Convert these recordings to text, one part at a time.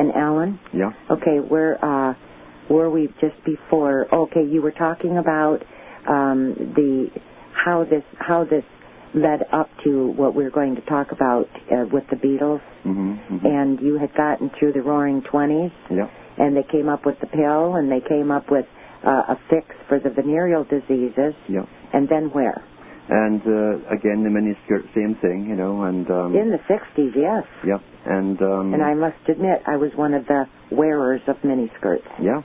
And Alan? Yeah. Okay, were we just before? Okay, you were talking about how this led up to what we're going to talk about with the Beatles. And you had gotten through the Roaring 20s. Yeah. And they came up with the pill, and they came up with a fix for the venereal diseases. Yeah. And then where? And again, the miniskirt, same thing, you know, and in the 60s, yes. Yeah, and I must admit, I was one of the wearers of miniskirts. Yeah,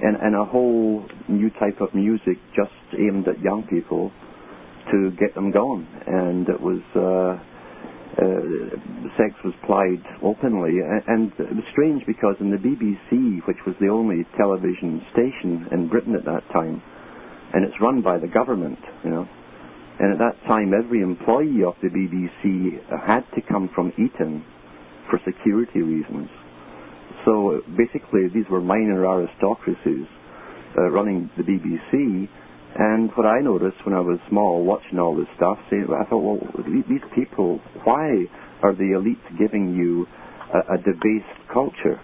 and a whole new type of music just aimed at young people to get them going, and it was sex was plied openly, and it was strange because in the BBC, which was the only television station in Britain at that time, and it's run by the government, you know. And at that time, every employee of the BBC had to come from Eton for security reasons. So basically, these were minor aristocracies running the BBC. And what I noticed when I was small, watching all this stuff, I thought, well, these people, why are the elites giving you a debased culture?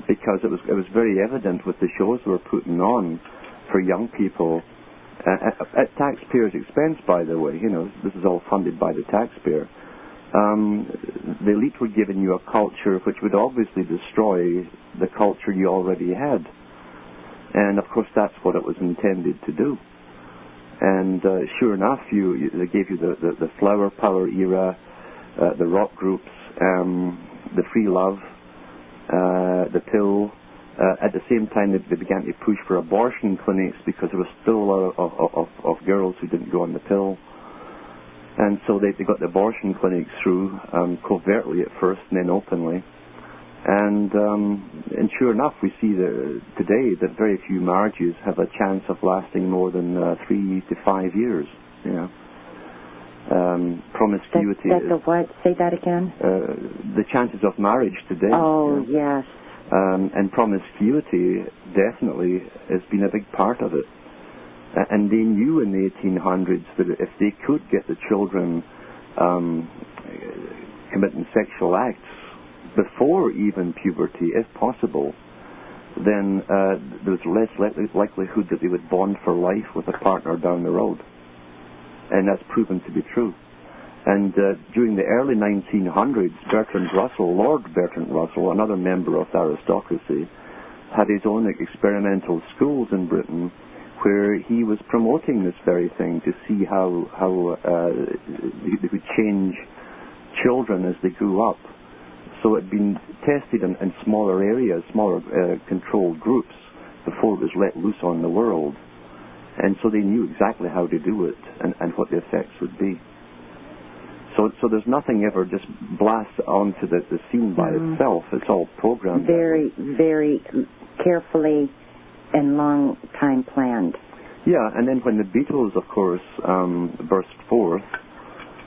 Because it was very evident with the shows we were putting on for young people. At taxpayers' expense, by the way, you know, this is all funded by the taxpayer. The elite were giving you a culture which would obviously destroy the culture you already had. And, of course, that's what it was intended to do. And sure enough, they gave you the flower power era, the rock groups, the free love, the pill. At the same time, they began to push for abortion clinics because there was still a lot of girls who didn't go on the pill. And so they got the abortion clinics through, covertly at first and then openly. And sure enough, we see today that very few marriages have a chance of lasting more than 3 to 5 years. You know, promiscuity. That's a what? Say that again. The chances of marriage today. Oh, you know? Yes. And promiscuity definitely has been a big part of it. And they knew in the 1800s that if they could get the children committing sexual acts before even puberty, if possible, then there was less likelihood that they would bond for life with a partner down the road. And that's proven to be true. And during the early 1900s, Lord Bertrand Russell, another member of the aristocracy, had his own experimental schools in Britain where he was promoting this very thing to see how they could change children as they grew up. So it had been tested in smaller areas, smaller controlled groups before it was let loose on the world. And so they knew exactly how to do it and what the effects would be. So there's nothing ever just blasts onto the scene by itself. It's all programmed. Very, very carefully and long time planned. Yeah, and then when the Beatles, of course, burst forth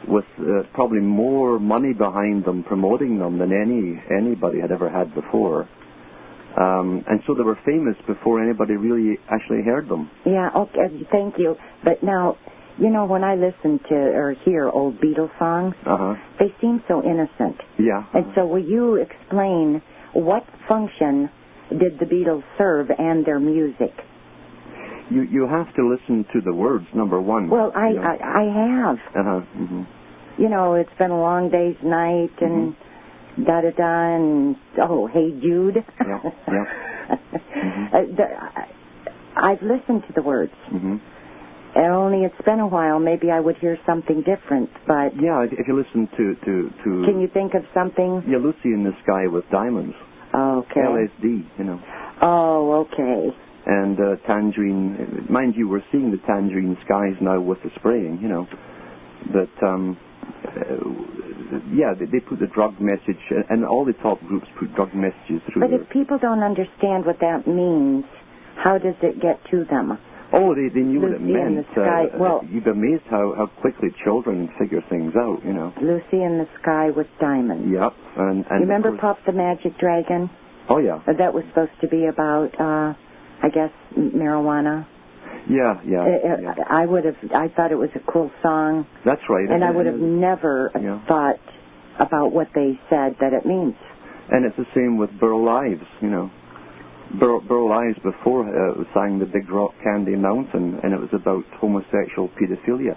with probably more money behind them, promoting them than anybody had ever had before. And so they were famous before anybody really actually heard them. Yeah, okay, thank you. But now, you know, when I listen to or hear old Beatles songs, they seem so innocent. Yeah. And so will you explain what function did the Beatles serve and their music? You have to listen to the words, number one. Well, I have. You know, it's been a long day's night and da-da-da and, hey Jude. I've listened to the words. Only it's been a while. Maybe I would hear something different, but... Yeah, if you listen to... Can you think of something? Yeah, Lucy in the Sky with Diamonds. Okay. LSD, you know. Oh, okay. And Tangerine... Mind you, we're seeing the Tangerine skies now with the spraying, you know. But, yeah, they put the drug message... And all the top groups put drug messages through. But if people don't understand what that means, how does it get to them? Oh, they knew what it meant. In the Sky. Well, you'd be amazed how quickly children figure things out, you know. Lucy in the Sky with Diamonds. Yep. And you remember Puff the Magic Dragon? Oh, yeah. That was supposed to be about, I guess, marijuana. Yeah. I thought it was a cool song. That's right. And I would have never thought about what they said that it means. And it's the same with Burl Ives, you know. Burl Ives before sang the Big Rock Candy Mountain, and it was about homosexual pedophilia.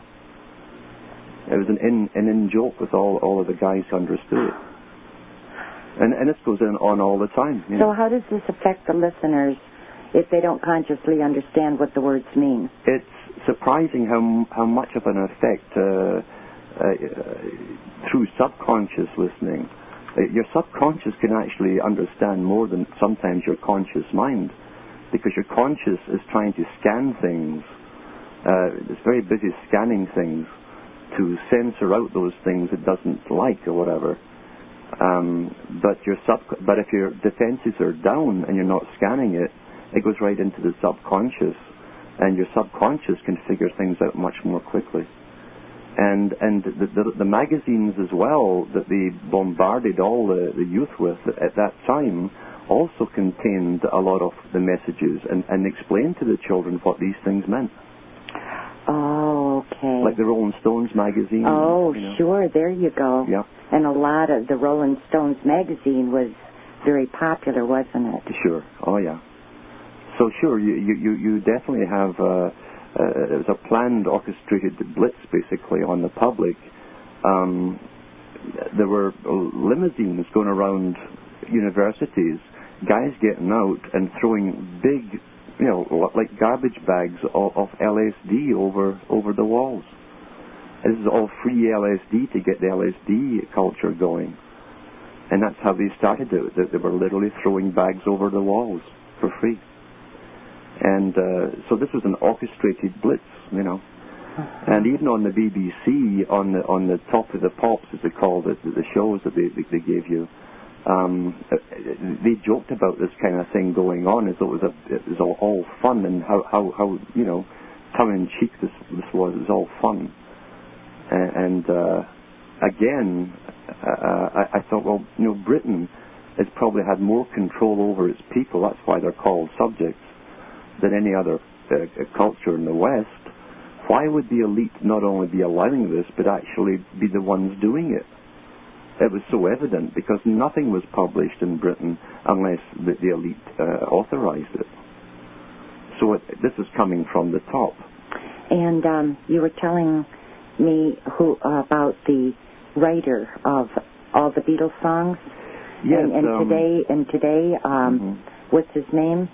It was an in joke with all of the guys who understood it. And this goes on all the time. You know. So how does this affect the listeners if they don't consciously understand what the words mean? It's surprising how much of an effect through subconscious listening. Your subconscious can actually understand more than sometimes your conscious mind, because your conscious is trying to scan things. It's very busy scanning things to censor out those things it doesn't like or whatever. But if your defenses are down and you're not scanning it, it goes right into the subconscious, and your subconscious can figure things out much more quickly. And the magazines as well that they bombarded all the youth with at that time also contained a lot of the messages and explained to the children what these things meant. Oh, okay. Like the Rolling Stones magazine. Oh, you know. Sure, there you go. Yeah. And a lot of the Rolling Stones magazine was very popular, wasn't it? Sure. Oh, yeah. So sure, you definitely have. It was a planned, orchestrated blitz, basically, on the public. There were limousines going around universities, guys getting out and throwing big, you know, like garbage bags of LSD over the walls. This is all free LSD to get the LSD culture going. And that's how they started it. That they were literally throwing bags over the walls for free. And so this was an orchestrated blitz, you know. And even on the BBC, on the Top of the Pops, as they called it, the shows that they gave you, they joked about this kind of thing going on as though it was all fun, and how you know, tongue in cheek this was. It was all fun. And again, I thought, well, you know, Britain has probably had more control over its people. That's why they're called subjects than any other culture in the West. Why would the elite not only be allowing this, but actually be the ones doing it? It was so evident, because nothing was published in Britain unless the elite authorized it. So this is coming from the top. And you were telling me about the writer of all the Beatles songs? Yes. And today, what's his name?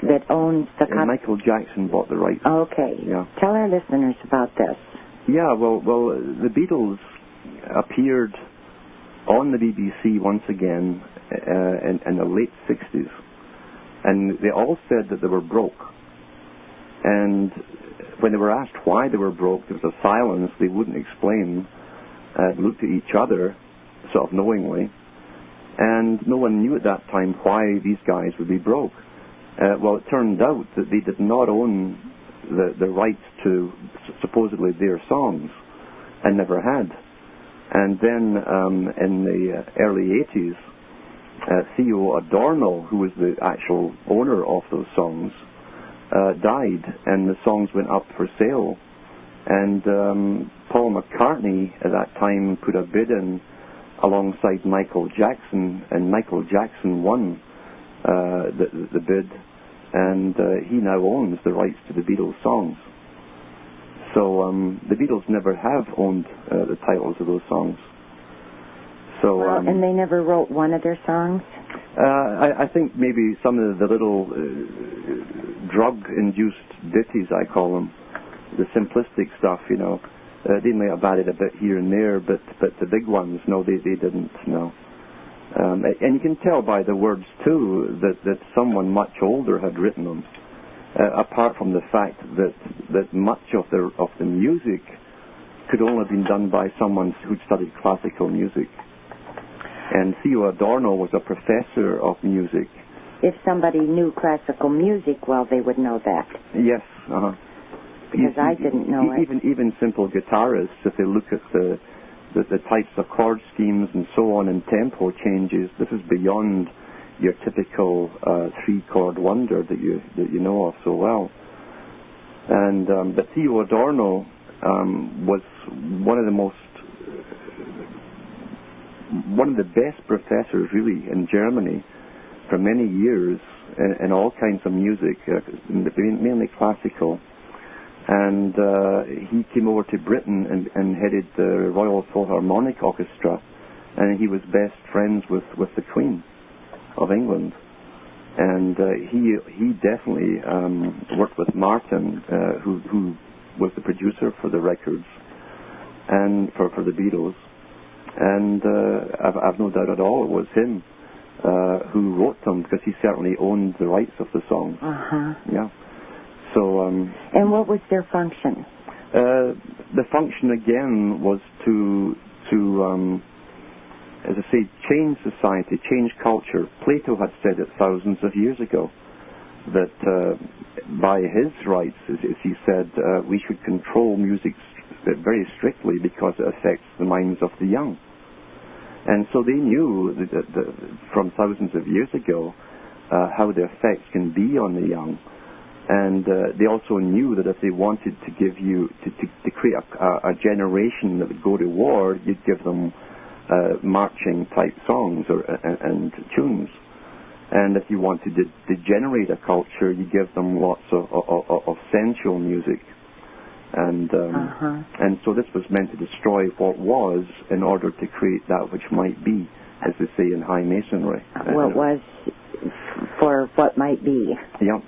That owns the... Michael Jackson bought the rights. Okay. Yeah. Tell our listeners about this. Yeah, well, the Beatles appeared on the BBC once again in the late 60s. And they all said that they were broke. And when they were asked why they were broke, there was a silence. They wouldn't explain. They looked at each other, sort of knowingly. And no one knew at that time why these guys would be broke. Well, it turned out that they did not own the rights to supposedly their songs, and never had. And then in the early 80s, Theo Adorno, who was the actual owner of those songs, died, and the songs went up for sale. And Paul McCartney at that time put a bid in alongside Michael Jackson, and Michael Jackson won the bid, and he now owns the rights to the Beatles songs. So the Beatles never have owned the titles of those songs. So and they never wrote one of their songs? I think maybe some of the little drug-induced ditties, I call them, the simplistic stuff, you know, they may have added a bit here and there, but the big ones, no, they didn't, no. And you can tell by the words too that someone much older had written them. Apart from the fact that much of the music could only have been done by someone who'd studied classical music. And Theo Adorno was a professor of music. If somebody knew classical music, well, they would know that. Yes, because I didn't know it. Even simple guitarists, if they look at the types of chord schemes and so on, and tempo changes, this is beyond your typical three-chord wonder that you know of so well. And but Theo Adorno was one of the most one of the best professors, really, in Germany for many years in all kinds of music, mainly classical. And he came over to Britain and headed the Royal Philharmonic Orchestra, and he was best friends with the Queen of England. And he definitely worked with Martin, who was the producer for the records and for the Beatles. And I've no doubt at all it was him who wrote them, because he certainly owned the rights of the songs. Yeah. So. And what was their function? The function again was to as I say, change society, change culture. Plato had said it thousands of years ago that by his rights, as he said, we should control music very strictly because it affects the minds of the young. And so they knew that from thousands of years ago how the effects can be on the young. And they also knew that if they wanted to give you, to create a generation that would go to war, you'd give them marching type songs and tunes. And if you wanted to degenerate a culture, you give them lots of sensual music. And so this was meant to destroy what was in order to create that which might be, as they say in high masonry. What was for what might be. Yeah.